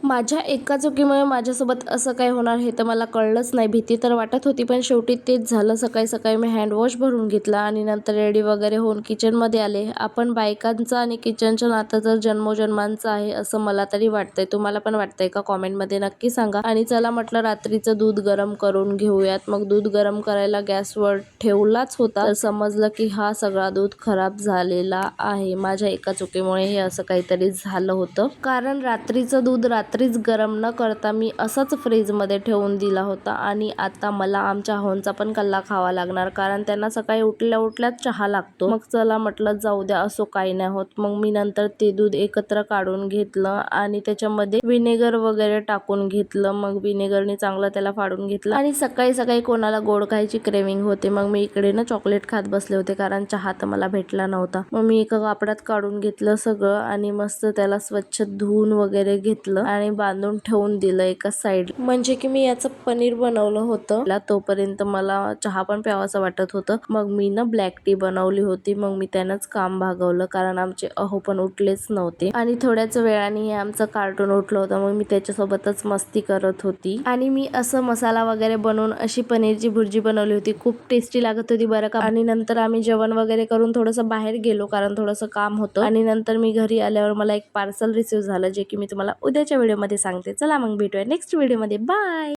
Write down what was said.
माझ्या एका चुकीमुळे माझ्यासोबत असं काय होणार हे तर मला कळलंच नाही. भीती तर वाटत होती पण शेवटी तेच झालं. सकाळी सकाळी मी हँडवॉश भरून घेतला आणि नंतर रेडी वगैरे होऊन किचनमध्ये आले. आपण बायकांचं आणि किचनचं नातं तर जन्मोजन्मांचं आहे असं मला तरी वाटतंय. तुम्हाला पण वाटतंय का? कॉमेंटमध्ये नक्की सांगा. आणि चला म्हटलं रात्रीचं दूध गरम करून घेऊयात. मग दूध गरम करायला गॅसवर ठेवलाच होता तर समजलं की हा सगळा दूध खराब झालेला आहे. माझ्या एका चुकीमुळे हे असं काहीतरी झालं होतं. कारण रात्रीचं दूध रात्रीच गरम न करता मी असंच फ्रीजमध्ये ठेवून दिला होता आणि आता मला आमच्या होनचा पण कल्ला खावा लागणार कारण त्यांना सकाळी उठल्या उठल्याच चहा लागतो. मग चला म्हटलं जाऊ द्या, असो काही नाही होत. मग मी नंतर ते दूध एकत्र काढून घेतलं आणि त्याच्यामध्ये विनेगर वगैरे टाकून घेतलं. मग विनेगरने चांगलं त्याला फाडून घेतलं आणि सकाळी सकाळी कोणाला गोड खायची क्रेविंग होते. मग मी इकडे ना चॉकलेट खात बसले होते कारण चहा तर मला भेटला नव्हता. मग मी एका कापडात काढून घेतलं सगळं आणि मस्त त्याला स्वच्छ धुवून वगैरे घेतलं आणि बांधून ठेवून दिलं एका साईड. म्हणजे की मी याचं पनीर बनवलं होतं. तोपर्यंत मला चहा पण प्यावासा वाटत होतं. मग मी ना ब्लॅक टी बनवली होती. मग मी त्यानंच काम भागवलं कारण आमचे अहो पण उठलेच नव्हते आणि थोड्याच वेळाने हे आमचं कार्टून उठलं होतं. मग मी त्याच्यासोबतच मस्ती करत होती आणि मी असं मसाला वगैरे बनवून अशी पनीरची भुर्जी बनवली होती. खूप टेस्टी लागत होती बरं का. आणि नंतर आम्ही जेवण वगैरे करून थोडंसं बाहेर गेलो कारण थोडंसं काम होतं आणि नंतर मी घरी आल्यावर मला एक पार्सल रिसीव झालं जे की मी तुम्हाला उद्याच्या व्हिडिओमध्ये सांगते. चला मग भेटूया नेक्स्ट व्हिडिओमध्ये. बाय.